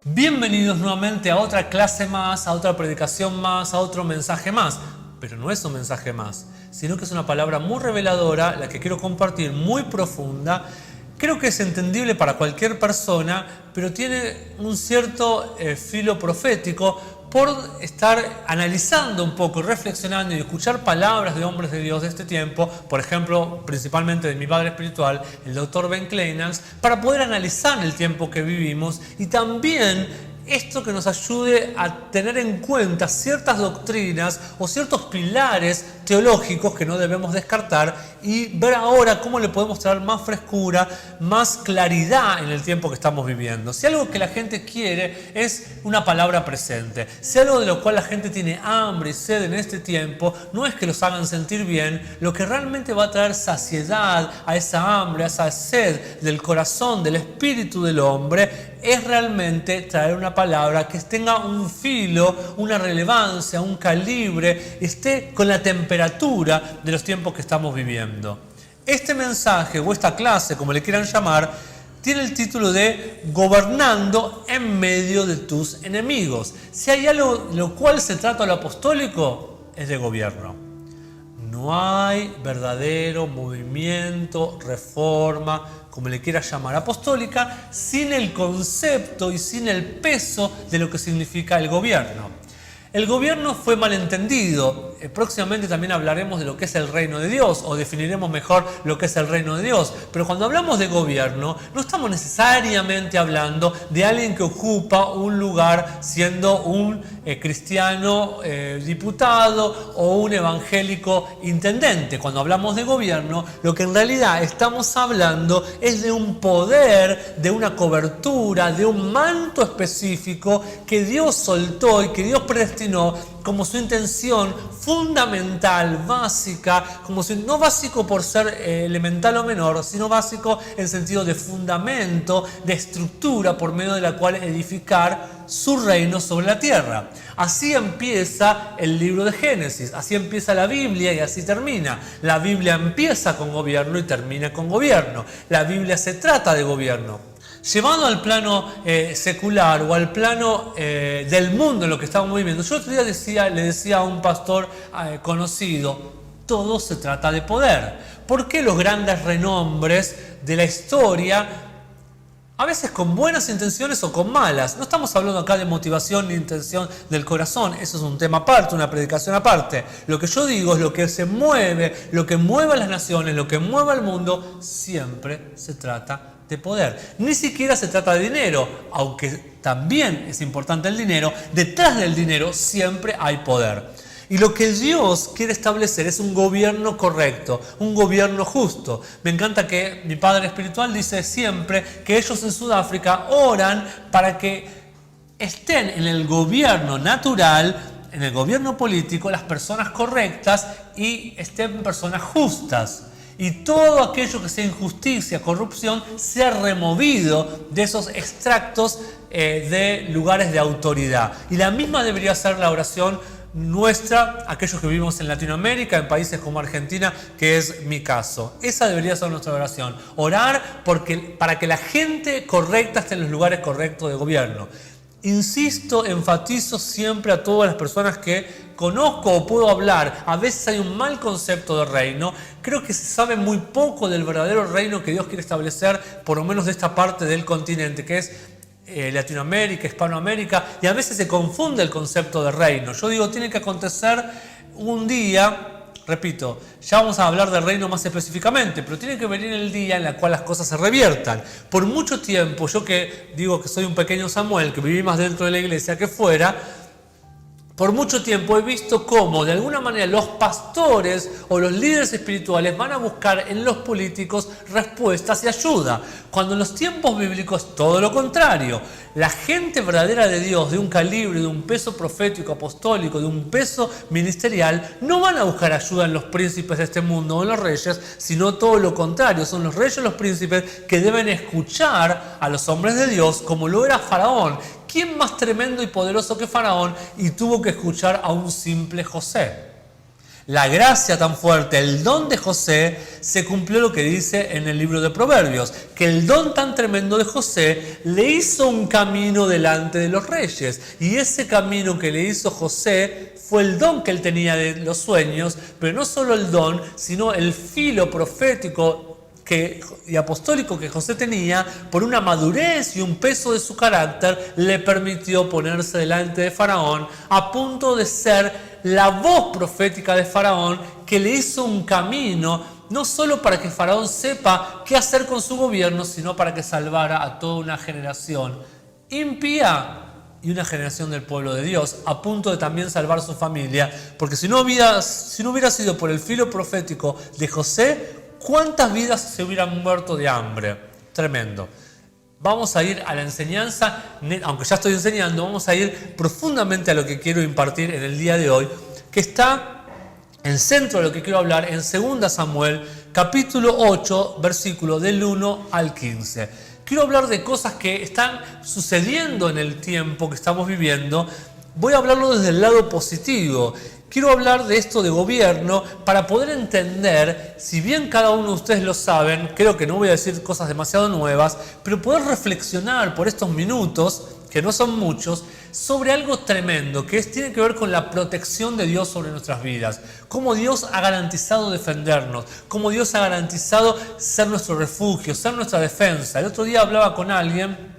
Bienvenidos nuevamente a otra clase más, a otra predicación más, a otro mensaje más. Pero no es un mensaje más, sino que es una palabra muy reveladora, la que quiero compartir, muy profunda. Creo que es entendible para cualquier persona, pero tiene un cierto filo profético por estar analizando un poco, reflexionando y escuchar palabras de hombres de Dios de este tiempo, por ejemplo, principalmente de mi padre espiritual, el Dr. Ben Kleinans, para poder analizar el tiempo que vivimos y también esto que nos ayude a tener en cuenta ciertas doctrinas o ciertos pilares teológicos que no debemos descartar y ver ahora cómo le podemos traer más frescura, más claridad en el tiempo que estamos viviendo. Si algo que la gente quiere es una palabra presente, si algo de lo cual la gente tiene hambre y sed en este tiempo, no es que los hagan sentir bien, lo que realmente va a traer saciedad a esa hambre, a esa sed del corazón, del espíritu del hombre, es realmente traer una palabra que tenga un filo, una relevancia, un calibre, esté con la temperatura de los tiempos que estamos viviendo. Este mensaje o esta clase, como le quieran llamar, tiene el título de Gobernando en medio de tus enemigos. Si hay algo de lo cual se trata lo apostólico, es de gobierno. No hay verdadero movimiento, reforma, como le quiera llamar, apostólica, sin el concepto y sin el peso de lo que significa el gobierno. El gobierno fue malentendido. Próximamente también hablaremos de lo que es el reino de Dios, o definiremos mejor lo que es el reino de Dios. Pero cuando hablamos de gobierno, no estamos necesariamente hablando de alguien que ocupa un lugar siendo un cristiano diputado o un evangélico intendente. Cuando hablamos de gobierno, lo que en realidad estamos hablando es de un poder, de una cobertura, de un manto específico que Dios soltó y que Dios predestinó como su intención fundamental, básica, no básico por ser elemental o menor, sino básico en sentido de fundamento, de estructura por medio de la cual edificar su reino sobre la tierra. Así empieza el libro de Génesis, así empieza la Biblia y así termina. La Biblia empieza con gobierno y termina con gobierno. La Biblia se trata de gobierno. Llevado al plano secular o al plano del mundo en lo que estamos viviendo, yo otro día le decía a un pastor conocido, todo se trata de poder. ¿Por qué los grandes renombres de la historia, a veces con buenas intenciones o con malas? No estamos hablando acá de motivación ni intención del corazón, eso es un tema aparte, una predicación aparte. Lo que yo digo es lo que se mueve, lo que mueve a las naciones, lo que mueve al mundo, siempre se trata de poder. Ni siquiera se trata de dinero, aunque también es importante el dinero. Detrás del dinero siempre hay poder. Y lo que Dios quiere establecer es un gobierno correcto, un gobierno justo. Me encanta que mi padre espiritual dice siempre que ellos en Sudáfrica oran para que estén en el gobierno natural, en el gobierno político, las personas correctas y estén personas justas. Y todo aquello que sea injusticia, corrupción, sea removido de esos extractos de lugares de autoridad. Y la misma debería ser la oración nuestra, aquellos que vivimos en Latinoamérica, en países como Argentina, que es mi caso. Esa debería ser nuestra oración. Orar para que la gente correcta esté en los lugares correctos de gobierno. Insisto, enfatizo siempre a todas las personas que conozco o puedo hablar. A veces hay un mal concepto de reino. Creo que se sabe muy poco del verdadero reino que Dios quiere establecer, por lo menos de esta parte del continente, que es Latinoamérica, Hispanoamérica, y a veces se confunde el concepto de reino. Yo digo, tiene que acontecer un día. Repito, ya vamos a hablar del reino más específicamente, pero tiene que venir el día en el cual las cosas se reviertan. Por mucho tiempo, yo que digo que soy un pequeño Samuel, que viví más dentro de la iglesia que fuera, por mucho tiempo he visto cómo de alguna manera los pastores o los líderes espirituales van a buscar en los políticos respuestas y ayuda, cuando en los tiempos bíblicos es todo lo contrario. La gente verdadera de Dios, de un calibre, de un peso profético, apostólico, de un peso ministerial, no van a buscar ayuda en los príncipes de este mundo o en los reyes, sino todo lo contrario. Son los reyes y los príncipes que deben escuchar a los hombres de Dios, como lo era Faraón. ¿Quién más tremendo y poderoso que Faraón? Y tuvo que escuchar a un simple José. la gracia tan fuerte, el don de José, se cumplió lo que dice en el libro de Proverbios, que el don tan tremendo de José le hizo un camino delante de los reyes. Y ese camino que le hizo José fue el don que él tenía de los sueños, pero no solo el don, sino el filo profético y apostólico que José tenía, por una madurez y un peso de su carácter, le permitió ponerse delante de Faraón, a punto de ser la voz profética de Faraón, que le hizo un camino, no solo para que Faraón sepa qué hacer con su gobierno, sino para que salvara a toda una generación impía y una generación del pueblo de Dios, a punto de también salvar su familia, porque si no hubiera sido por el filo profético de José, ¿cuántas vidas se hubieran muerto de hambre? Tremendo. Vamos a ir a la enseñanza, aunque ya estoy enseñando, vamos a ir profundamente a lo que quiero impartir en el día de hoy, que está en centro de lo que quiero hablar en 2 Samuel, capítulo 8, versículo del 1 al 15. Quiero hablar de cosas que están sucediendo en el tiempo que estamos viviendo. Voy a hablarlo desde el lado positivo. Quiero hablar de esto de gobierno para poder entender, si bien cada uno de ustedes lo saben, creo que no voy a decir cosas demasiado nuevas, pero poder reflexionar por estos minutos, que no son muchos, sobre algo tremendo, que tiene que ver con la protección de Dios sobre nuestras vidas. Cómo Dios ha garantizado defendernos, cómo Dios ha garantizado ser nuestro refugio, ser nuestra defensa. El otro día hablaba con alguien.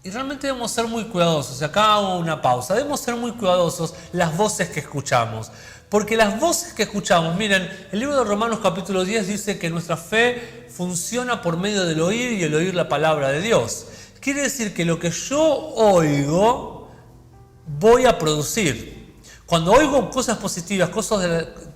Y realmente debemos ser muy cuidadosos, acá hago una pausa, debemos ser muy cuidadosos las voces que escuchamos. Porque las voces que escuchamos, miren, el libro de Romanos capítulo 10 dice que nuestra fe funciona por medio del oír y el oír la palabra de Dios. Quiere decir que lo que yo oigo, voy a producir. Cuando oigo cosas positivas,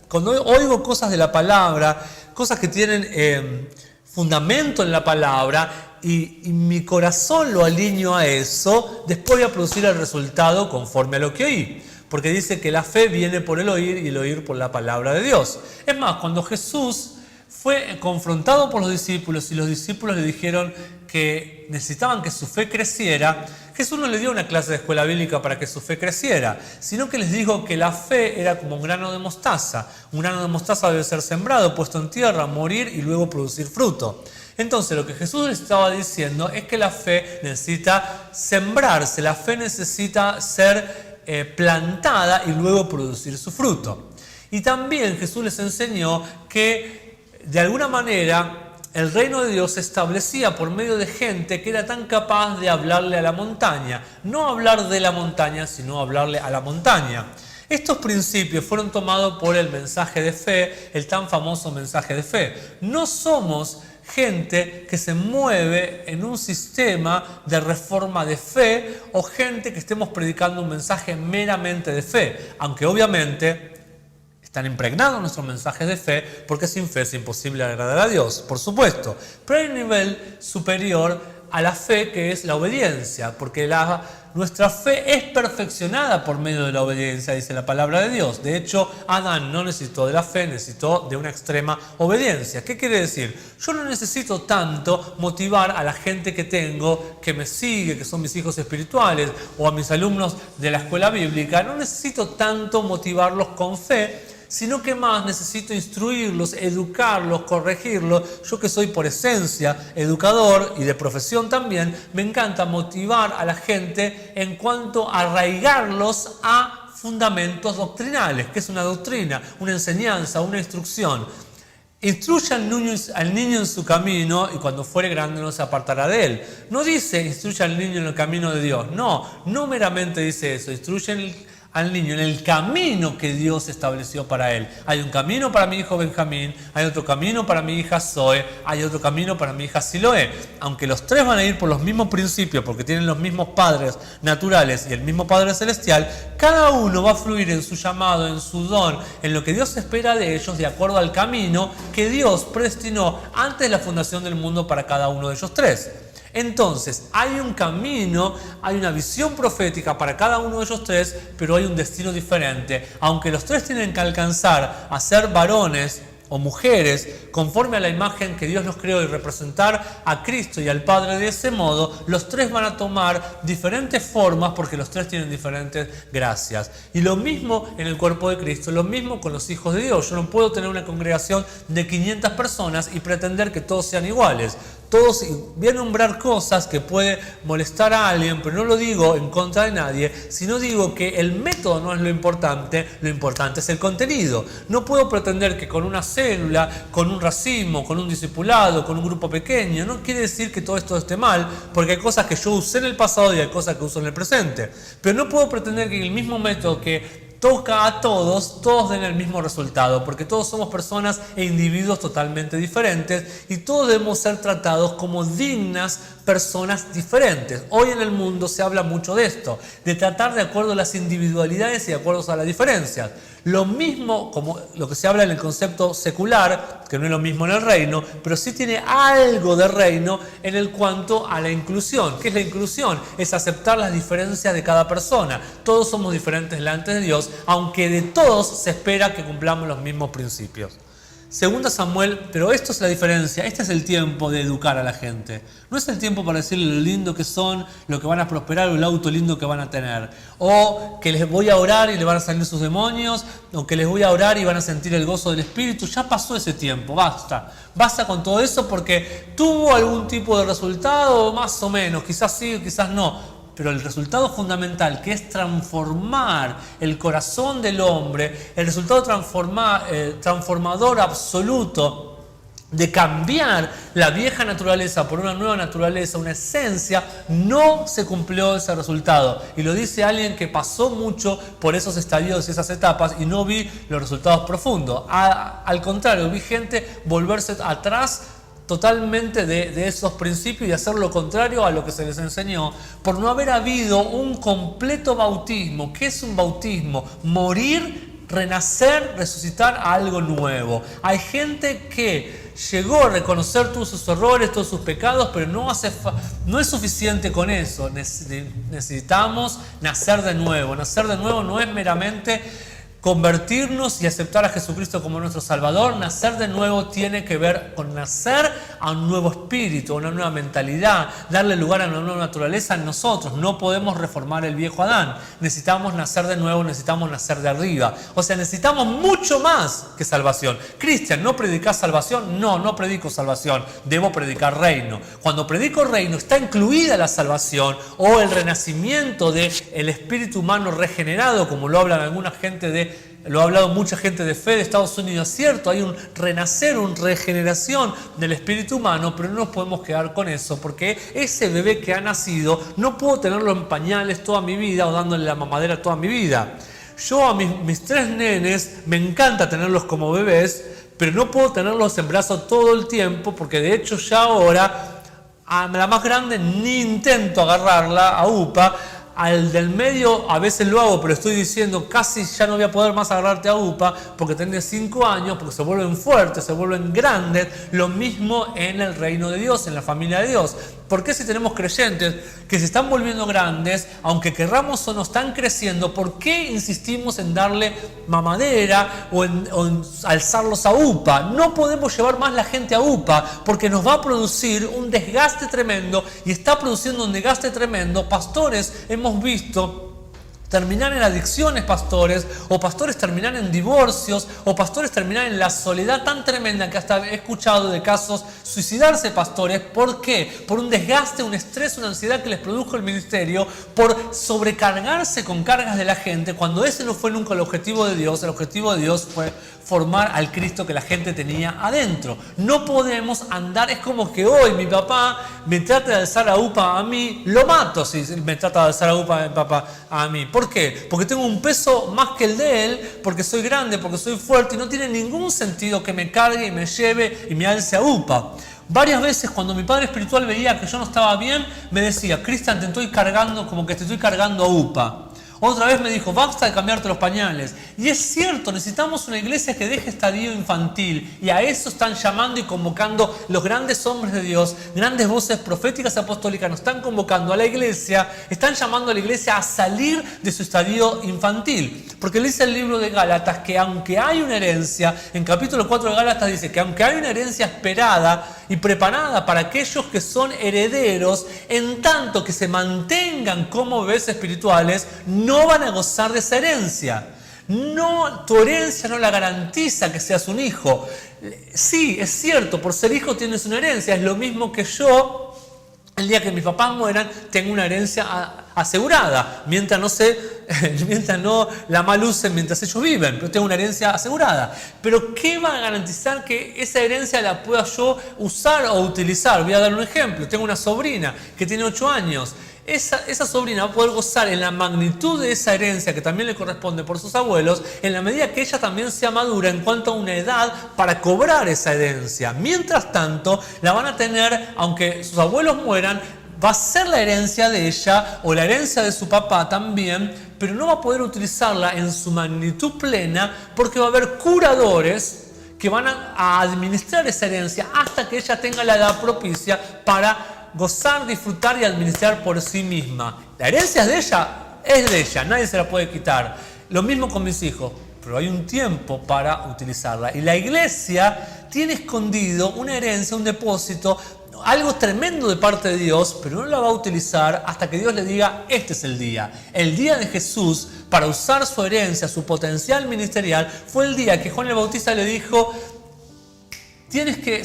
cuando oigo cosas de la palabra, cosas que tienen fundamento en la palabra, y mi corazón lo alineo a eso, después voy a producir el resultado conforme a lo que oí. Porque dice que la fe viene por el oír y el oír por la palabra de Dios. Es más, cuando Jesús fue confrontado por los discípulos y los discípulos le dijeron que necesitaban que su fe creciera, Jesús no le dio una clase de escuela bíblica para que su fe creciera, sino que les dijo que la fe era como un grano de mostaza. Un grano de mostaza debe ser sembrado, puesto en tierra, morir y luego producir fruto. Entonces lo que Jesús les estaba diciendo es que la fe necesita sembrarse, la fe necesita ser plantada y luego producir su fruto. Y también Jesús les enseñó que de alguna manera el reino de Dios se establecía por medio de gente que era tan capaz de hablarle a la montaña. No hablar de la montaña, sino hablarle a la montaña. Estos principios fueron tomados por el mensaje de fe, el tan famoso mensaje de fe. No somos gente que se mueve en un sistema de reforma de fe o gente que estemos predicando un mensaje meramente de fe, aunque obviamente están impregnados nuestros mensajes de fe, porque sin fe es imposible agradar a Dios, por supuesto. Pero hay un nivel superior a la fe, que es la obediencia, porque nuestra fe es perfeccionada por medio de la obediencia, dice la palabra de Dios. De hecho, Adán no necesitó de la fe, necesitó de una extrema obediencia. ¿Qué quiere decir? Yo no necesito tanto motivar a la gente que tengo, que me sigue, que son mis hijos espirituales, o a mis alumnos de la escuela bíblica, no necesito tanto motivarlos con fe, sino que más necesito instruirlos, educarlos, corregirlos. Yo que soy por esencia educador y de profesión también, me encanta motivar a la gente en cuanto a arraigarlos a fundamentos doctrinales. ¿Qué es una doctrina? Una enseñanza, una instrucción. Instruye al niño en su camino y cuando fuere grande no se apartará de él. No dice instruye al niño en el camino de Dios. No meramente dice eso. Instruye al niño en el camino que Dios estableció para él. Hay un camino para mi hijo Benjamín, hay otro camino para mi hija Zoe, hay otro camino para mi hija Siloé. Aunque los tres van a ir por los mismos principios, porque tienen los mismos padres naturales y el mismo Padre Celestial, cada uno va a fluir en su llamado, en su don, en lo que Dios espera de ellos, de acuerdo al camino que Dios predestinó antes de la fundación del mundo para cada uno de ellos tres. Entonces, hay un camino, hay una visión profética para cada uno de ellos tres, pero hay un destino diferente. Aunque los tres tienen que alcanzar a ser varones o mujeres, conforme a la imagen que Dios los creó y representar a Cristo y al Padre de ese modo, los tres van a tomar diferentes formas porque los tres tienen diferentes gracias. Y lo mismo en el cuerpo de Cristo, lo mismo con los hijos de Dios. Yo no puedo tener una congregación de 500 personas y pretender que todos sean iguales. Todos voy a nombrar cosas que puede molestar a alguien, pero no lo digo en contra de nadie, sino digo que el método no es lo importante es el contenido. No puedo pretender que con una célula, con un racimo, con un discipulado, con un grupo pequeño, no quiere decir que todo esto esté mal, porque hay cosas que yo usé en el pasado y hay cosas que uso en el presente. Pero no puedo pretender que el mismo método que toca a todos den el mismo resultado, porque todos somos personas e individuos totalmente diferentes y todos debemos ser tratados como dignas personas diferentes. Hoy en el mundo se habla mucho de esto, de tratar de acuerdo a las individualidades y de acuerdo a las diferencias. Lo mismo como lo que se habla en el concepto secular, que no es lo mismo en el reino, pero sí tiene algo de reino en el cuanto a la inclusión. ¿Qué es la inclusión? Es aceptar las diferencias de cada persona. Todos somos diferentes delante de Dios, aunque de todos se espera que cumplamos los mismos principios. Segunda Samuel, pero esto es la diferencia, este es el tiempo de educar a la gente. No es el tiempo para decirle lo lindo que son, lo que van a prosperar o el auto lindo que van a tener. O que les voy a orar y le van a salir sus demonios, o que les voy a orar y van a sentir el gozo del Espíritu. Ya pasó ese tiempo, basta. Basta con todo eso porque tuvo algún tipo de resultado, más o menos, quizás sí, quizás no. Pero el resultado fundamental, que es transformar el corazón del hombre, el resultado transformador absoluto de cambiar la vieja naturaleza por una nueva naturaleza, una esencia, no se cumplió ese resultado. Y lo dice alguien que pasó mucho por esos estadios y esas etapas y no vi los resultados profundos. Al contrario, vi gente volverse atrás totalmente de esos principios y hacer lo contrario a lo que se les enseñó por no haber habido un completo bautismo. ¿Qué es un bautismo? Morir, renacer, resucitar a algo nuevo. Hay gente que llegó a reconocer todos sus errores, todos sus pecados, pero no es suficiente con eso. Necesitamos nacer de nuevo. Nacer de nuevo no es meramente convertirnos y aceptar a Jesucristo como nuestro Salvador. Nacer de nuevo tiene que ver con nacer a un nuevo espíritu, a una nueva mentalidad, darle lugar a una nueva naturaleza en nosotros. No podemos reformar el viejo Adán. Necesitamos nacer de nuevo, necesitamos nacer de arriba. O sea, necesitamos mucho más que salvación. Cristian, ¿no predicas salvación? No, no predico salvación. Debo predicar reino. Cuando predico reino está incluida la salvación o el renacimiento del espíritu humano regenerado, como lo hablan alguna gente lo ha hablado mucha gente de fe de Estados Unidos. Es cierto, hay un renacer, una regeneración del espíritu humano, pero no nos podemos quedar con eso, porque ese bebé que ha nacido no puedo tenerlo en pañales toda mi vida o dándole la mamadera toda mi vida. Yo a mis tres nenes me encanta tenerlos como bebés, pero no puedo tenerlos en brazos todo el tiempo, porque de hecho ya ahora a la más grande ni intento agarrarla a UPA. Al del medio a veces lo hago, pero estoy diciendo casi ya no voy a poder más agarrarte a UPA porque tenés 5 años, porque se vuelven fuertes, se vuelven grandes. Lo mismo en el reino de Dios, en la familia de Dios. ¿Por qué si tenemos creyentes que se están volviendo grandes, aunque querramos o no están creciendo, por qué insistimos en darle mamadera o en alzarlos a UPA? No podemos llevar más la gente a UPA porque nos va a producir un desgaste tremendo y está produciendo un desgaste tremendo. Pastores hemos visto terminar en adicciones, pastores, o pastores terminar en divorcios, o pastores terminar en la soledad tan tremenda que hasta he escuchado de casos suicidarse pastores. ¿Por qué? Por un desgaste, un estrés, una ansiedad que les produjo el ministerio, por sobrecargarse con cargas de la gente, cuando ese no fue nunca el objetivo de Dios. El objetivo de Dios fue formar al Cristo que la gente tenía adentro. No podemos andar, es como que hoy mi papá me trata de alzar a UPA a mí, lo mato si me trata de alzar a UPA a mi papá a mí. ¿Por qué? Porque tengo un peso más que el de él, porque soy grande, porque soy fuerte y no tiene ningún sentido que me cargue y me lleve y me alce a UPA. Varias veces cuando mi padre espiritual veía que yo no estaba bien, me decía: Cristian, te estoy cargando como que te estoy cargando a UPA. Otra vez me dijo, basta de cambiarte los pañales. Y es cierto, necesitamos una iglesia que deje estadio infantil. Y a eso están llamando y convocando los grandes hombres de Dios, grandes voces proféticas y apostólicas. Nos están convocando a la iglesia, están llamando a la iglesia a salir de su estadio infantil. Porque le dice el libro de Gálatas que aunque hay una herencia, en capítulo 4 de Gálatas dice que aunque hay una herencia esperada y preparada para aquellos que son herederos, en tanto que se mantengan como bebés espirituales, no van a gozar de esa herencia. No, tu herencia no la garantiza que seas un hijo. Sí, es cierto, por ser hijo tienes una herencia. Es lo mismo que yo, el día que mis papás mueran, tengo una herencia asegurada. Mientras no la mal usen mientras ellos viven, pero tengo una herencia asegurada. Pero ¿qué va a garantizar que esa herencia la pueda yo usar o utilizar? Voy a dar un ejemplo. Tengo una sobrina que tiene 8 años. Esa sobrina va a poder gozar en la magnitud de esa herencia que también le corresponde por sus abuelos, en la medida que ella también sea madura en cuanto a una edad para cobrar esa herencia. Mientras tanto, la van a tener, aunque sus abuelos mueran, va a ser la herencia de ella o la herencia de su papá también, pero no va a poder utilizarla en su magnitud plena porque va a haber curadores que van a administrar esa herencia hasta que ella tenga la edad propicia para gozar, disfrutar y administrar por sí misma. La herencia es de ella, nadie se la puede quitar. Lo mismo con mis hijos, pero hay un tiempo para utilizarla. Y la iglesia tiene escondido una herencia, un depósito, algo tremendo de parte de Dios, pero no la va a utilizar hasta que Dios le diga, este es el día. El día de Jesús, para usar su herencia, su potencial ministerial, fue el día que Juan el Bautista le dijo, que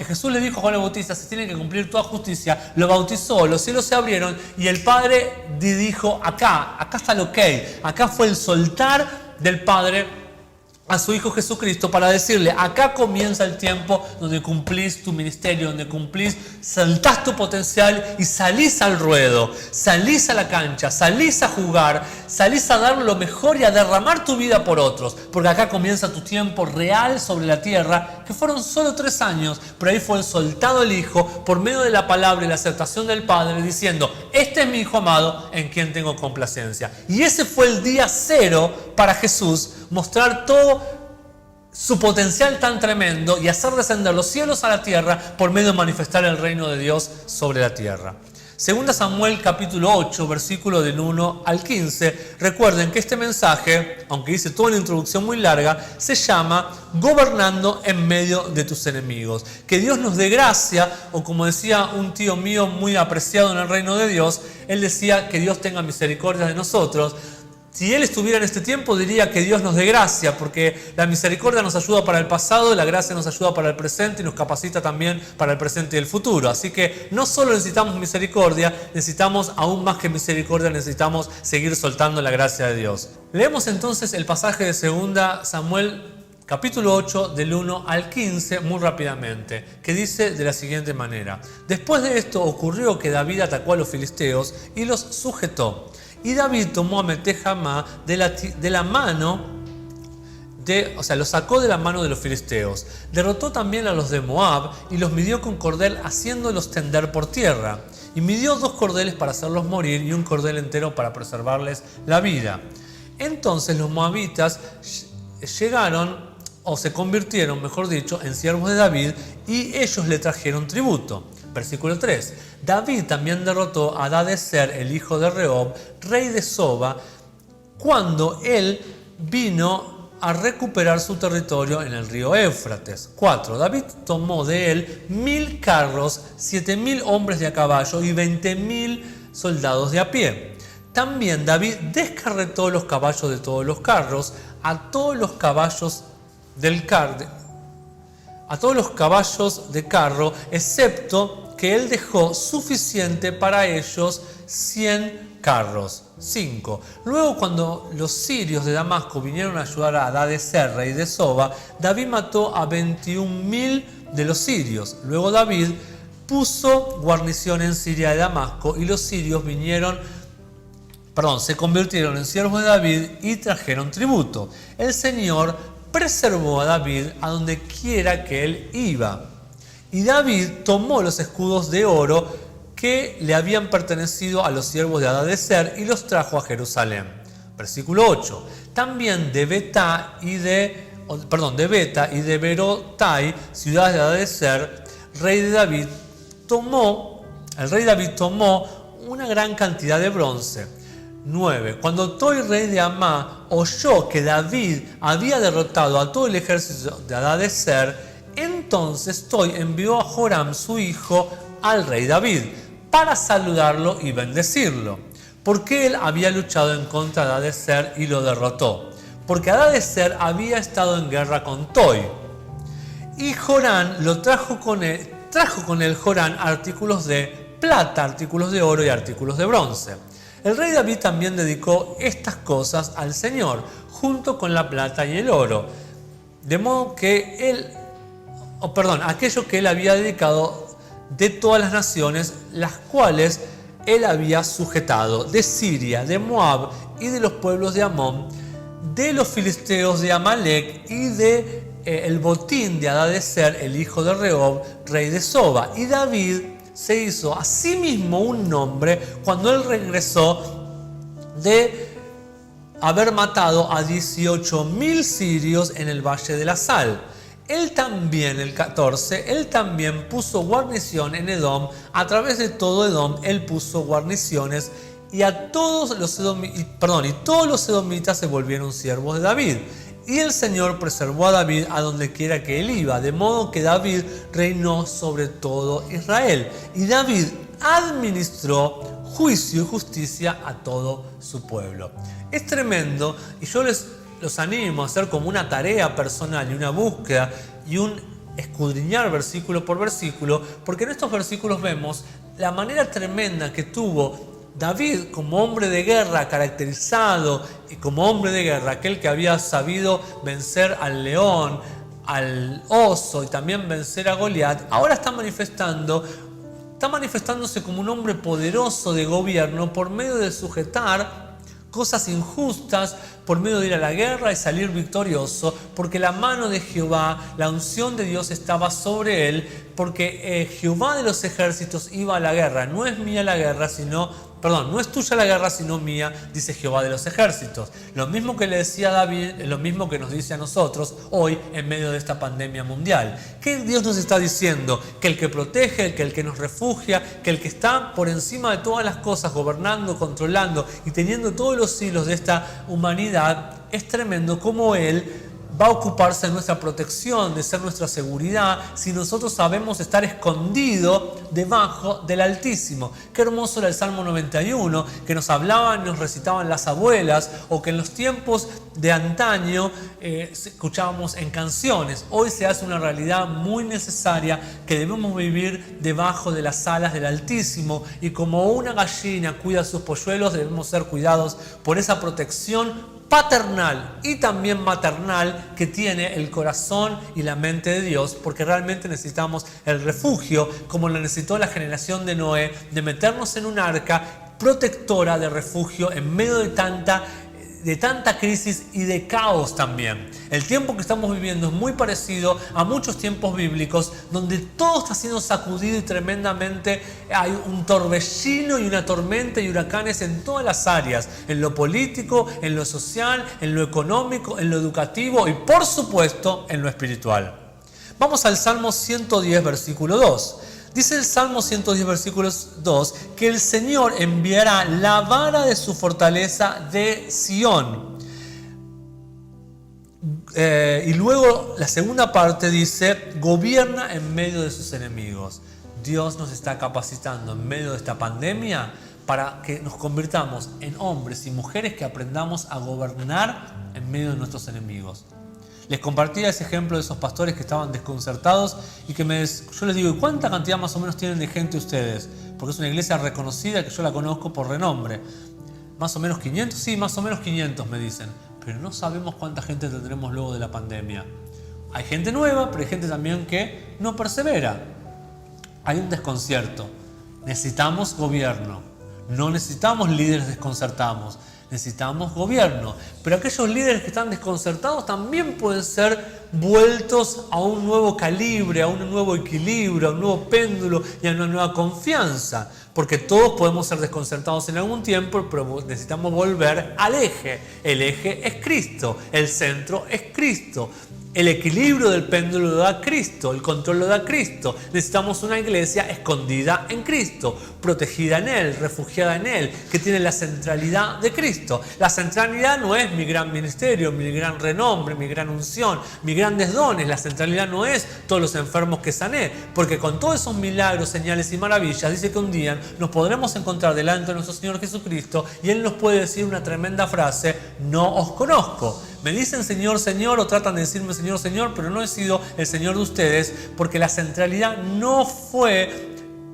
Jesús le dijo a Juan el Bautista, se tiene que cumplir toda justicia, lo bautizó, los cielos se abrieron y el Padre dijo, acá está el ok, acá fue el soltar del Padre a su Hijo Jesucristo para decirle, acá comienza el tiempo donde cumplís tu ministerio, donde saltás tu potencial y salís al ruedo, salís a la cancha, salís a jugar, salís a dar lo mejor y a derramar tu vida por otros, porque acá comienza tu tiempo real sobre la tierra, que fueron solo 3 años, pero ahí fue soltado el Hijo por medio de la palabra y la aceptación del Padre, diciendo, este es mi Hijo amado en quien tengo complacencia. Y ese fue el día 0 para Jesús, mostrar todo su potencial tan tremendo y hacer descender los cielos a la tierra por medio de manifestar el reino de Dios sobre la tierra. Segunda Samuel capítulo 8, versículo del 1 al 15. Recuerden que este mensaje, aunque dice toda una introducción muy larga, se llama Gobernando en medio de tus enemigos. Que Dios nos dé gracia, o como decía un tío mío muy apreciado en el reino de Dios, él decía que Dios tenga misericordia de nosotros. Si Él estuviera en este tiempo, diría que Dios nos dé gracia, porque la misericordia nos ayuda para el pasado, la gracia nos ayuda para el presente y nos capacita también para el presente y el futuro. Así que no solo necesitamos misericordia, necesitamos aún más que misericordia, necesitamos seguir soltando la gracia de Dios. Leemos entonces el pasaje de 2 Samuel capítulo 8 del 1 al 15 muy rápidamente, que dice de la siguiente manera. Después de esto ocurrió que David atacó a los filisteos y los sujetó. Y David tomó a Metejamá lo sacó de la mano de los filisteos. Derrotó también a los de Moab y los midió con cordel, haciéndolos tender por tierra. Y midió 2 cordeles para hacerlos morir y un cordel entero para preservarles la vida. Entonces los moabitas se convirtieron, mejor dicho, en siervos de David y ellos le trajeron tributo. Versículo 3. David también derrotó a Hadadezer, el hijo de Rehob, rey de Soba, cuando él vino a recuperar su territorio en el río Éufrates. 4. David tomó de él 1000 carros, 7000 hombres de a caballo y 20.000 soldados de a pie. También David descarretó los caballos de todos los carros, a todos los caballos de carro, excepto que él dejó suficiente para ellos 100 carros. 5. Luego, cuando los sirios de Damasco vinieron a ayudar a Hadadezer, rey de Soba, David mató a 21.000 de los sirios. Luego David puso guarnición en Siria de Damasco y los sirios se convirtieron en siervos de David y trajeron tributo. El Señor preservó a David a donde quiera que él iba. Y David tomó los escudos de oro que le habían pertenecido a los siervos de Hadadezer y los trajo a Jerusalén. Versículo 8. También de Beta y de Berotai, ciudades de Hadadezer, el rey David tomó una gran cantidad de bronce. 9. Cuando Toi, rey de Amá, oyó que David había derrotado a todo el ejército de Hadadezer, entonces Toi envió a Joram, su hijo, al rey David, para saludarlo y bendecirlo, porque él había luchado en contra de Hadadezer y lo derrotó, porque Hadadezer había estado en guerra con Toi. Y Joram trajo con él Joram artículos de plata, artículos de oro y artículos de bronce. El rey David también dedicó estas cosas al Señor, junto con la plata y el oro, de modo que aquello que él había dedicado de todas las naciones, las cuales él había sujetado, de Siria, de Moab y de los pueblos de Amón, de los filisteos de Amalek y de el botín de Hadadezer, el hijo de Rehob, rey de Soba. Y David se hizo a sí mismo un nombre cuando él regresó de haber matado a 18.000 sirios en el Valle de la Sal. Él también, el 14, él también puso guarnición en Edom. A través de todo Edom él puso guarniciones y todos los edomitas se volvieron siervos de David. Y el Señor preservó a David a donde quiera que él iba, de modo que David reinó sobre todo Israel. Y David administró juicio y justicia a todo su pueblo. Es tremendo, y yo los animo a hacer como una tarea personal y una búsqueda y un escudriñar versículo por versículo, porque en estos versículos vemos la manera tremenda que tuvo David como hombre de guerra, caracterizado y como hombre de guerra, aquel que había sabido vencer al león, al oso y también vencer a Goliat. Ahora está manifestándose como un hombre poderoso de gobierno por medio de sujetar cosas injustas, por medio de ir a la guerra y salir victorioso, porque la mano de Jehová, la unción de Dios estaba sobre él, porque Jehová de los ejércitos iba a la guerra. No es tuya la guerra, sino mía, dice Jehová de los ejércitos. Lo mismo que le decía a David, es lo mismo que nos dice a nosotros hoy en medio de esta pandemia mundial. ¿Qué Dios nos está diciendo? Que el que protege, que el que nos refugia, que el que está por encima de todas las cosas, gobernando, controlando y teniendo todos los hilos de esta humanidad, es tremendo cómo Él va a ocuparse de nuestra protección, de ser nuestra seguridad, si nosotros sabemos estar escondidos debajo del Altísimo. Qué hermoso era el Salmo 91, que nos hablaban, nos recitaban las abuelas, o que en los tiempos de antaño escuchábamos en canciones. Hoy se hace una realidad muy necesaria, que debemos vivir debajo de las alas del Altísimo, y como una gallina cuida sus polluelos, debemos ser cuidados por esa protección paternal y también maternal que tiene el corazón y la mente de Dios, porque realmente necesitamos el refugio, como lo necesitó la generación de Noé, de meternos en un arca protectora de refugio en medio de tanta crisis y de caos también. El tiempo que estamos viviendo es muy parecido a muchos tiempos bíblicos, donde todo está siendo sacudido y tremendamente hay un torbellino y una tormenta y huracanes en todas las áreas, en lo político, en lo social, en lo económico, en lo educativo y por supuesto en lo espiritual. Vamos al Salmo 110, versículo 2. Dice el Salmo 110, versículo 2, que el Señor enviará la vara de su fortaleza de Sión. Y luego la segunda parte dice, gobierna en medio de sus enemigos. Dios nos está capacitando en medio de esta pandemia para que nos convirtamos en hombres y mujeres que aprendamos a gobernar en medio de nuestros enemigos. Les compartía ese ejemplo de esos pastores que estaban desconcertados y que yo les digo, ¿y cuánta cantidad más o menos tienen de gente ustedes? Porque es una iglesia reconocida que yo la conozco por renombre. ¿Más o menos 500? Sí, más o menos 500 me dicen. Pero no sabemos cuánta gente tendremos luego de la pandemia. Hay gente nueva, pero hay gente también que no persevera. Hay un desconcierto. Necesitamos gobierno. No necesitamos líderes desconcertados. Necesitamos gobierno. Pero aquellos líderes que están desconcertados también pueden ser vueltos a un nuevo calibre, a un nuevo equilibrio, a un nuevo péndulo y a una nueva confianza. Porque todos podemos ser desconcertados en algún tiempo, pero necesitamos volver al eje. El eje es Cristo, el centro es Cristo. El equilibrio del péndulo lo da Cristo, el control lo da Cristo. Necesitamos una iglesia escondida en Cristo, protegida en Él, refugiada en Él, que tiene la centralidad de Cristo. La centralidad no es mi gran ministerio, mi gran renombre, mi gran unción, mis grandes dones. La centralidad no es todos los enfermos que sané, porque con todos esos milagros, señales y maravillas, dice que un día nos podremos encontrar delante de nuestro Señor Jesucristo y Él nos puede decir una tremenda frase: no os conozco. Me dicen Señor, Señor, o tratan de decirme Señor, Señor, pero no he sido el Señor de ustedes, porque la centralidad no fue,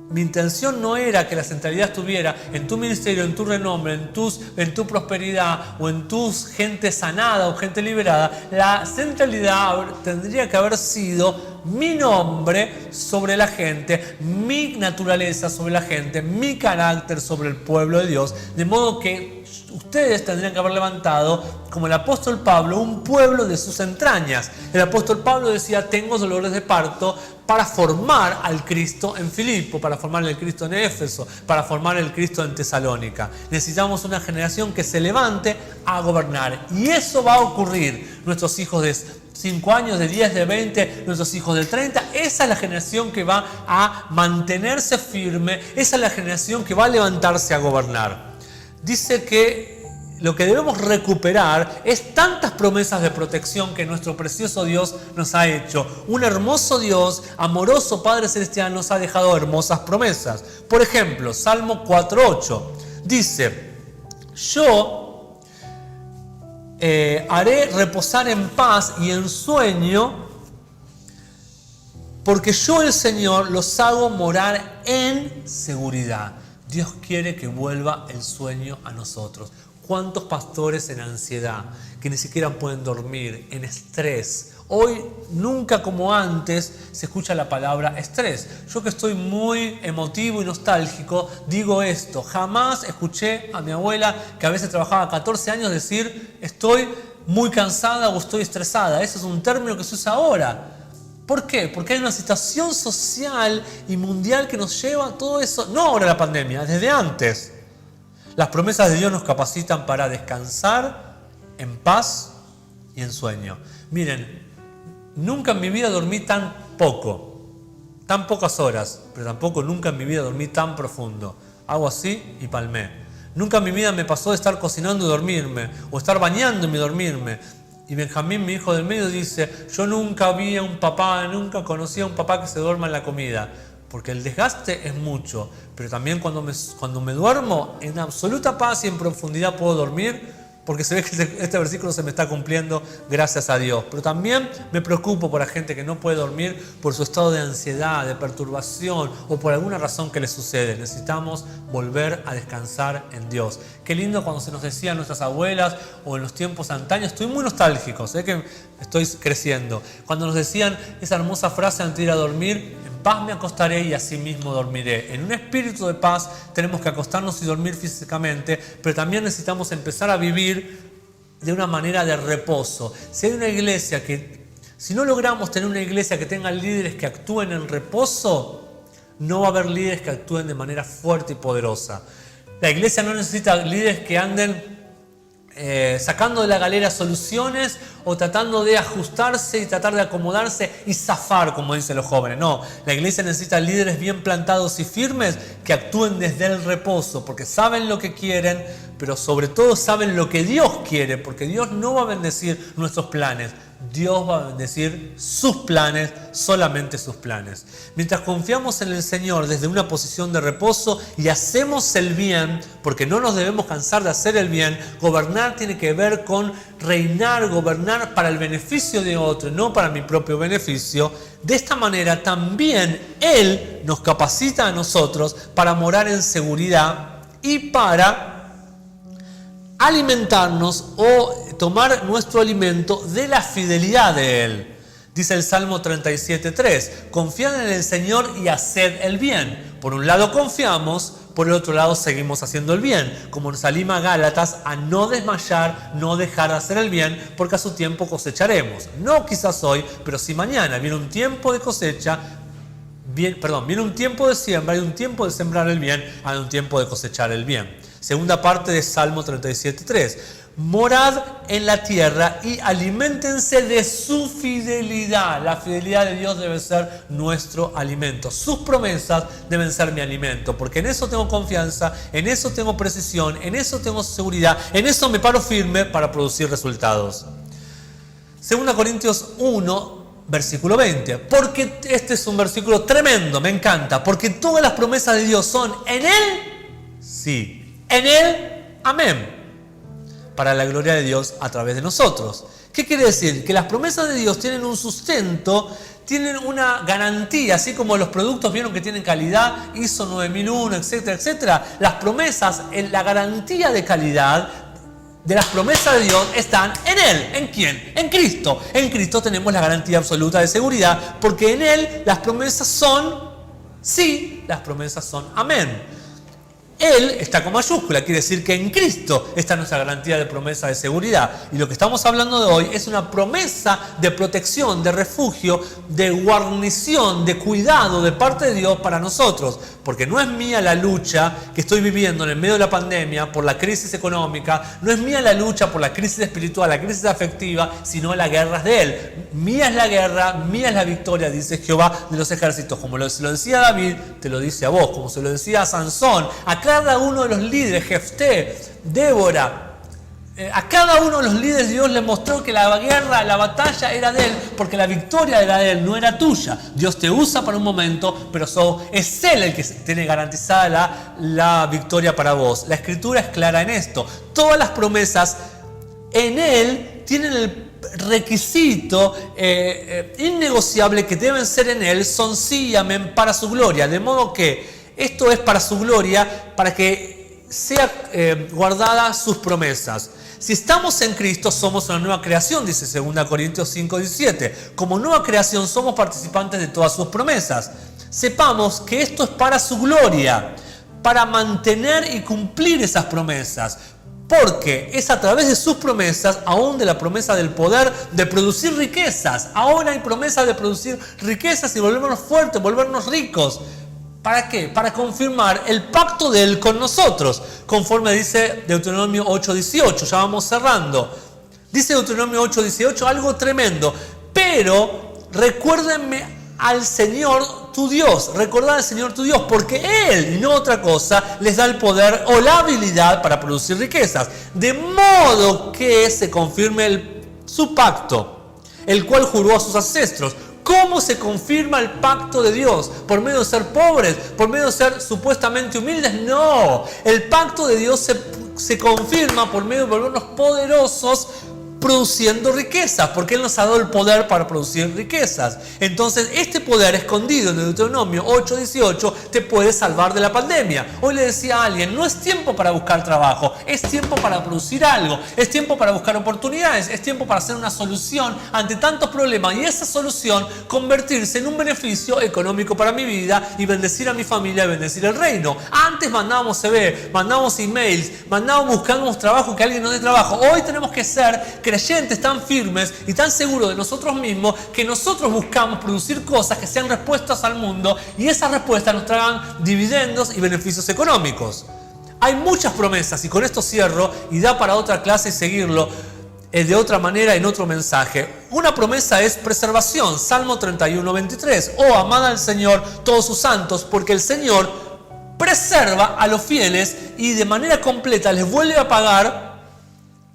mi intención no era que la centralidad estuviera en tu ministerio, en tu renombre, en tu prosperidad o en tu gente sanada o gente liberada. La centralidad tendría que haber sido mi nombre sobre la gente, mi naturaleza sobre la gente, mi carácter sobre el pueblo de Dios, de modo que ustedes tendrían que haber levantado, como el apóstol Pablo, un pueblo de sus entrañas. El apóstol Pablo decía: tengo dolores de parto, para formar al Cristo en Filipo, para formar el Cristo en Éfeso, para formar el Cristo en Tesalónica. Necesitamos una generación que se levante a gobernar, y eso va a ocurrir. Nuestros hijos de 5 años, de 10, de 20, nuestros hijos de 30, esa es la generación que va a mantenerse firme, esa es la generación que va a levantarse a gobernar. Dice que lo que debemos recuperar es tantas promesas de protección que nuestro precioso Dios nos ha hecho. Un hermoso Dios, amoroso Padre Celestial, nos ha dejado hermosas promesas. Por ejemplo, Salmo 4:8 dice: yo haré reposar en paz y en sueño, porque yo, el Señor, los hago morar en seguridad. Dios quiere que vuelva el sueño a nosotros. ¿Cuántos pastores en ansiedad, que ni siquiera pueden dormir, en estrés? Hoy, nunca como antes, se escucha la palabra estrés. Yo, que estoy muy emotivo y nostálgico, digo esto: jamás escuché a mi abuela, que a veces trabajaba 14 años, decir estoy muy cansada o estoy estresada. Ese es un término que se usa ahora. ¿Por qué? Porque hay una situación social y mundial que nos lleva a todo eso. No ahora la pandemia, desde antes. Las promesas de Dios nos capacitan para descansar en paz y en sueño. Miren, nunca en mi vida dormí tan pocas horas, pero tampoco nunca en mi vida dormí tan profundo. Hago así y palmé. Nunca en mi vida me pasó de estar cocinando y dormirme, o estar bañándome y dormirme. Y Benjamín, mi hijo del medio, dice: yo nunca conocí a un papá que se duerma en la comida. Porque el desgaste es mucho, pero también cuando me duermo en absoluta paz y en profundidad puedo dormir, porque se ve que este versículo se me está cumpliendo, gracias a Dios. Pero también me preocupo por la gente que no puede dormir por su estado de ansiedad, de perturbación o por alguna razón que le sucede. Necesitamos volver a descansar en Dios. Qué lindo cuando se nos decía a nuestras abuelas o en los tiempos antaños. Estoy muy nostálgico, sé que estoy creciendo. Cuando nos decían esa hermosa frase antes de ir a dormir: paz me acostaré y así mismo dormiré. En un espíritu de paz tenemos que acostarnos y dormir físicamente, pero también necesitamos empezar a vivir de una manera de reposo. Si hay una iglesia si no logramos tener una iglesia que tenga líderes que actúen en reposo, no va a haber líderes que actúen de manera fuerte y poderosa. La iglesia no necesita líderes que anden sacando de la galera soluciones o tratando de ajustarse y tratar de acomodarse y zafar, como dicen los jóvenes. No, la iglesia necesita líderes bien plantados y firmes que actúen desde el reposo, porque saben lo que quieren, pero sobre todo saben lo que Dios quiere, porque Dios no va a bendecir nuestros planes. Dios va a bendecir sus planes, solamente sus planes. Mientras confiamos en el Señor desde una posición de reposo y hacemos el bien, porque no nos debemos cansar de hacer el bien. Gobernar tiene que ver con reinar, gobernar para el beneficio de otro, no para mi propio beneficio. De esta manera también Él nos capacita a nosotros para morar en seguridad y para alimentarnos o tomar nuestro alimento de la fidelidad de Él. Dice el Salmo 37:3, confiad en el Señor y haced el bien. Por un lado confiamos, por el otro lado seguimos haciendo el bien. Como nos anima Gálatas a no desmayar, no dejar de hacer el bien, porque a su tiempo cosecharemos. No quizás hoy, pero sí mañana. Viene un tiempo de cosecha, viene un tiempo de siembra, hay un tiempo de sembrar el bien, hay un tiempo de cosechar el bien. Segunda parte de Salmo 37:3. Morad en la tierra y aliméntense de su fidelidad. La fidelidad de Dios debe ser nuestro alimento. Sus promesas deben ser mi alimento, porque en eso tengo confianza, en eso tengo precisión, en eso tengo seguridad, en eso me paro firme para producir resultados. 2 Corintios 1, versículo 20. Porque este es un versículo tremendo, me encanta. Porque todas las promesas de Dios son en Él, sí, en Él, amén, para la gloria de Dios a través de nosotros. ¿Qué quiere decir? Que las promesas de Dios tienen un sustento, tienen una garantía, así como los productos vieron que tienen calidad, ISO 9001, etcétera, etcétera. Las promesas, la garantía de calidad de las promesas de Dios están en Él. ¿En quién? En Cristo. En Cristo tenemos la garantía absoluta de seguridad, porque en Él las promesas son sí, las promesas son amén. Él está con mayúscula, quiere decir que en Cristo está nuestra garantía de promesa de seguridad. Y lo que estamos hablando de hoy es una promesa de protección, de refugio, de guarnición, de cuidado de parte de Dios para nosotros. Porque no es mía la lucha que estoy viviendo en el medio de la pandemia por la crisis económica, no es mía la lucha por la crisis espiritual, la crisis afectiva, sino la guerra es de Él. Mía es la guerra, mía es la victoria, dice Jehová de los ejércitos. Como se lo decía a David, te lo dice a vos. Como se lo decía a Sansón, a cada uno de los líderes, Jefté, Débora, a cada uno de los líderes Dios le mostró que la guerra, la batalla era de Él, porque la victoria era de Él, no era tuya. Dios te usa para un momento, pero es Él el que tiene garantizada la victoria para vos. La Escritura es clara en esto. Todas las promesas en Él tienen el requisito innegociable que deben ser en Él, son sí y amén para su gloria. De modo que esto es para su gloria, para que sea guardada sus promesas. Si estamos en Cristo, somos una nueva creación, dice 2 Corintios 5:17. Como nueva creación somos participantes de todas sus promesas. Sepamos que esto es para su gloria, para mantener y cumplir esas promesas. Porque es a través de sus promesas, aún de la promesa del poder de producir riquezas. Ahora hay promesa de producir riquezas y volvernos fuertes, volvernos ricos. ¿Para qué? Para confirmar el pacto de Él con nosotros, conforme dice Deuteronomio 8:18. Ya vamos cerrando. Dice Deuteronomio 8:18 algo tremendo. Pero recuérdenme al Señor tu Dios. Recordad al Señor tu Dios, porque Él, y no otra cosa, les da el poder o la habilidad para producir riquezas. De modo que se confirme su pacto, el cual juró a sus ancestros. ¿Cómo se confirma el pacto de Dios? ¿Por medio de ser pobres? ¿Por medio de ser supuestamente humildes? No. El pacto de Dios se confirma por medio de volvernos poderosos, produciendo riquezas, porque Él nos ha dado el poder para producir riquezas. Entonces, este poder escondido en Deuteronomio 8:18 te puede salvar de la pandemia. Hoy le decía a alguien, no es tiempo para buscar trabajo, es tiempo para producir algo, es tiempo para buscar oportunidades, es tiempo para hacer una solución ante tantos problemas, y esa solución convertirse en un beneficio económico para mi vida y bendecir a mi familia y bendecir el reino. Antes mandábamos CV, mandábamos emails, buscábamos trabajo, que alguien nos dé trabajo. Hoy tenemos que ser creyentes tan firmes y tan seguros de nosotros mismos que nosotros buscamos producir cosas que sean respuestas al mundo, y esas respuestas nos traigan dividendos y beneficios económicos. Hay muchas promesas, y con esto cierro y da para otra clase y seguirlo de otra manera en otro mensaje. Una promesa es preservación. Salmo 31:23. Oh, amad al Señor todos sus santos, porque el Señor preserva a los fieles y de manera completa les vuelve a pagar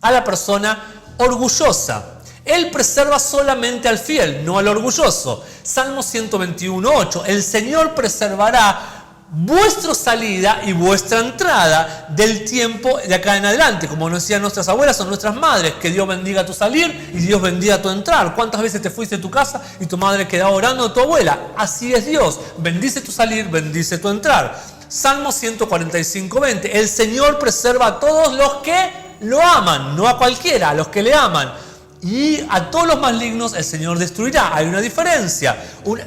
a la persona orgullosa. Él preserva solamente al fiel, no al orgulloso. Salmo 121:8. El Señor preservará vuestra salida y vuestra entrada del tiempo de acá en adelante. Como nos decían nuestras abuelas o nuestras madres, que Dios bendiga tu salir y Dios bendiga tu entrar. ¿Cuántas veces te fuiste de tu casa y tu madre quedaba orando a tu abuela? Así es Dios. Bendice tu salir, bendice tu entrar. Salmo 145:20. El Señor preserva a todos los que lo aman, no a cualquiera, a los que le aman. y a todos los malignos el Señor destruirá. Hay una diferencia.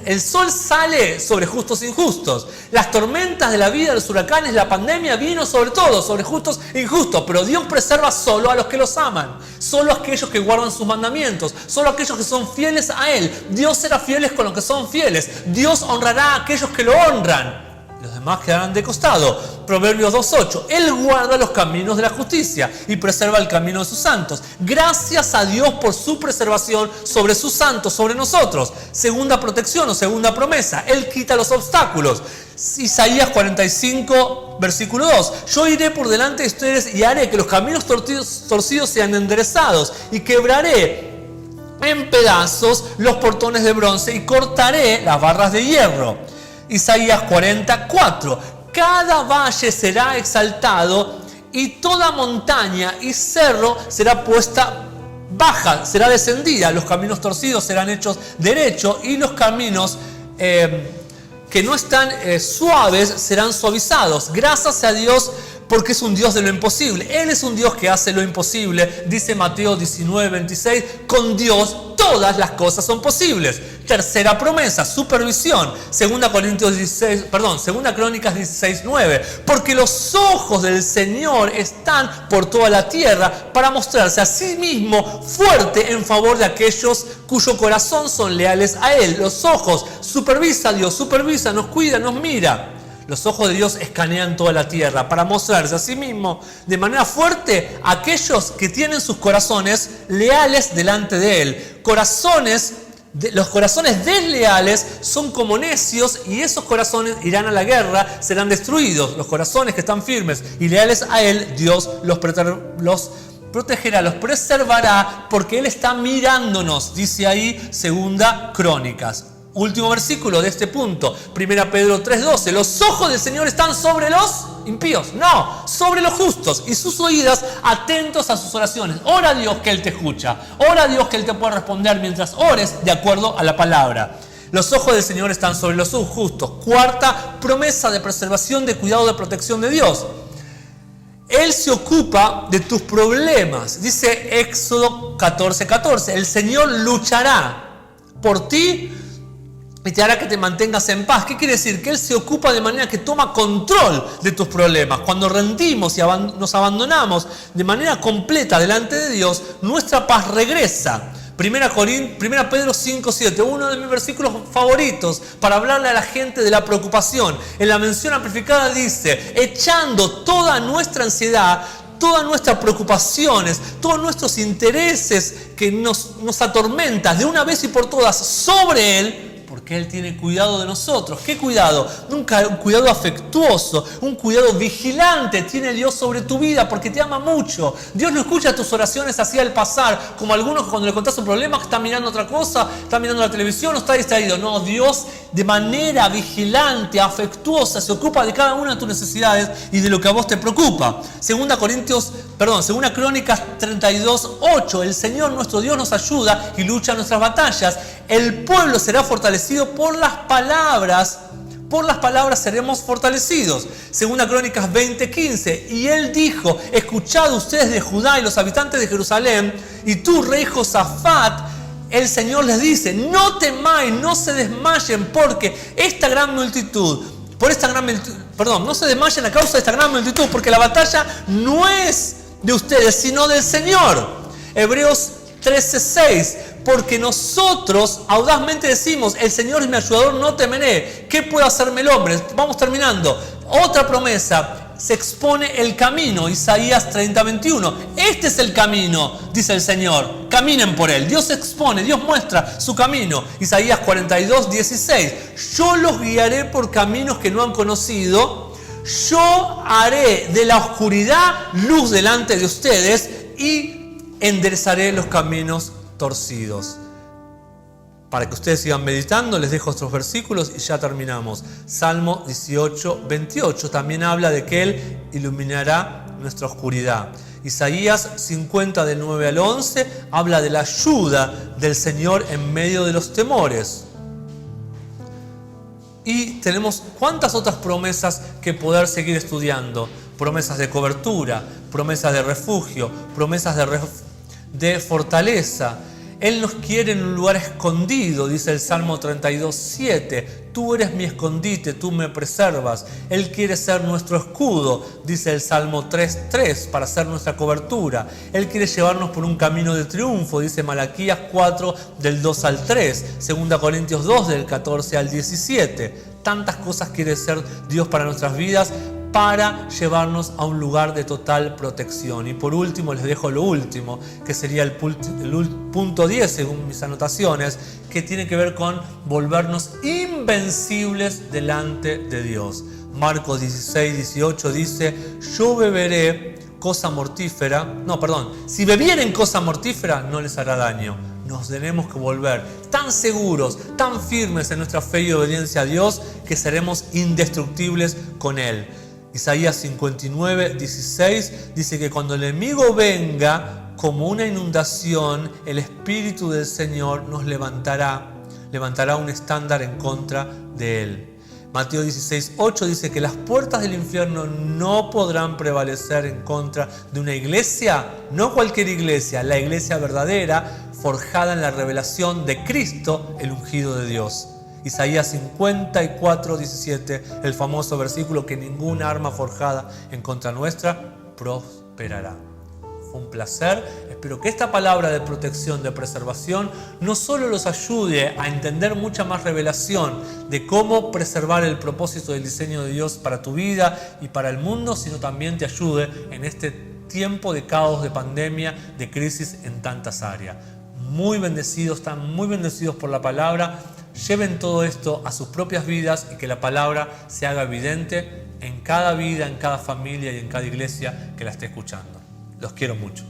El sol sale sobre justos e injustos. Las tormentas de la vida, los huracanes, la pandemia vino sobre todo, sobre justos e injustos. Pero Dios preserva solo a los que los aman. Solo a aquellos que guardan sus mandamientos. Solo a aquellos que son fieles a Él. Dios será fieles con los que son fieles. Dios honrará a aquellos que lo honran. Los demás quedarán de costado. Proverbios 2:8. Él guarda los caminos de la justicia y preserva el camino de sus santos. Gracias a Dios por su preservación sobre sus santos, sobre nosotros. Segunda protección o segunda promesa. Él quita los obstáculos. Isaías 45, versículo 2. Yo iré por delante de ustedes y haré que los caminos torcidos sean enderezados y quebraré en pedazos los portones de bronce y cortaré las barras de hierro. Isaías 44. Cada valle será exaltado y toda montaña y cerro será puesta baja, será descendida. Los caminos torcidos serán hechos derechos y los caminos que no están suaves serán suavizados. Gracias a Dios, porque es un Dios de lo imposible. Él es un Dios que hace lo imposible. Dice Mateo 19:26, con Dios todas las cosas son posibles. Tercera promesa, supervisión. Segunda Crónicas 16:9. Porque los ojos del Señor están por toda la tierra para mostrarse a sí mismo fuerte en favor de aquellos cuyo corazón son leales a Él. Los ojos, supervisa Dios, supervisa, nos cuida, nos mira. Los ojos de Dios escanean toda la tierra para mostrarse a sí mismo de manera fuerte a aquellos que tienen sus corazones leales delante de Él. Los corazones desleales son como necios y esos corazones irán a la guerra, serán destruidos. Los corazones que están firmes y leales a Él, Dios los protegerá, los preservará porque Él está mirándonos, dice ahí Segunda Crónicas. Último versículo de este punto, 1 Pedro 3:12. Los ojos del Señor están sobre los impíos, no, sobre los justos, y sus oídos atentos a sus oraciones. Ora a Dios que Él te escucha, ora a Dios que Él te pueda responder mientras ores de acuerdo a la palabra. Los ojos del Señor están sobre los justos. Cuarta promesa de preservación, de cuidado, de protección de Dios. Él se ocupa de tus problemas. Dice Éxodo 14:14. El Señor luchará por ti y te hará que te mantengas en paz. ¿Qué quiere decir? Que Él se ocupa de manera que toma control de tus problemas. Cuando rendimos y nos abandonamos de manera completa delante de Dios, nuestra paz regresa. 1 Pedro 5:7, uno de mis versículos favoritos para hablarle a la gente de la preocupación. En la mención amplificada dice, echando toda nuestra ansiedad, todas nuestras preocupaciones, todos nuestros intereses que nos atormentan de una vez y por todas sobre Él, porque Él tiene cuidado de nosotros. ¿Qué cuidado? Un cuidado afectuoso, un cuidado vigilante tiene Dios sobre tu vida porque te ama mucho. Dios no escucha tus oraciones así al pasar, como algunos cuando le contás un problema que está mirando otra cosa, está mirando la televisión o está distraído. No, Dios de manera vigilante, afectuosa, se ocupa de cada una de tus necesidades y de lo que a vos te preocupa. Segunda Crónicas 32:8. El Señor nuestro Dios nos ayuda y lucha nuestras batallas. El pueblo será fortalecido por las palabras. Por las palabras seremos fortalecidos. Segunda Crónicas 20:15. Y Él dijo, escuchad ustedes de Judá y los habitantes de Jerusalén, y tú, rey Josafat, el Señor les dice, no temáis, no se desmayen, porque no se desmayen a causa de esta gran multitud, porque la batalla no es de ustedes, sino del Señor. Hebreos 13:6. Porque nosotros audazmente decimos, el Señor es mi ayudador, no temeré. ¿Qué puede hacerme el hombre? Vamos terminando. Otra promesa, se expone el camino. Isaías 30:21. Este es el camino, dice el Señor. Caminen por él. Dios expone, Dios muestra su camino. Isaías 42:16. Yo los guiaré por caminos que no han conocido. Yo haré de la oscuridad luz delante de ustedes y enderezaré los caminos torcidos. Para que ustedes sigan meditando, les dejo estos versículos y ya terminamos. Salmo 18:28 también habla de que Él iluminará nuestra oscuridad. Isaías 50 del 9 al 11 habla de la ayuda del Señor en medio de los temores. Y tenemos cuántas otras promesas que poder seguir estudiando. Promesas de cobertura, promesas de refugio, promesas de fortaleza. Él nos quiere en un lugar escondido, dice el Salmo 32:7. Tú eres mi escondite, tú me preservas. Él quiere ser nuestro escudo, dice el Salmo 3:3, para ser nuestra cobertura. Él quiere llevarnos por un camino de triunfo, dice Malaquías 4, del 2 al 3, 2 Corintios 2, del 14 al 17. Tantas cosas quiere ser Dios para nuestras vidas, para llevarnos a un lugar de total protección. Y por último, les dejo lo último, que sería el punto 10 según mis anotaciones, que tiene que ver con volvernos invencibles delante de Dios. Marcos 16:18 dice: yo beberé cosa mortífera, si bebieren cosa mortífera no les hará daño. Nos tenemos que volver tan seguros, tan firmes en nuestra fe y obediencia a Dios, que seremos indestructibles con Él. Isaías 59:16 dice que cuando el enemigo venga como una inundación, el Espíritu del Señor nos levantará un estándar en contra de él. Mateo 16:8 dice que las puertas del infierno no podrán prevalecer en contra de una iglesia, no cualquier iglesia, la iglesia verdadera, forjada en la revelación de Cristo, el ungido de Dios. Isaías 54:17, el famoso versículo: que ninguna arma forjada en contra nuestra prosperará. Fue un placer. Espero que esta palabra de protección, de preservación, no solo los ayude a entender mucha más revelación de cómo preservar el propósito del diseño de Dios para tu vida y para el mundo, sino también te ayude en este tiempo de caos, de pandemia, de crisis en tantas áreas. Muy bendecidos, están muy bendecidos por la palabra. Lleven todo esto a sus propias vidas y que la palabra se haga evidente en cada vida, en cada familia y en cada iglesia que la esté escuchando. Los quiero mucho.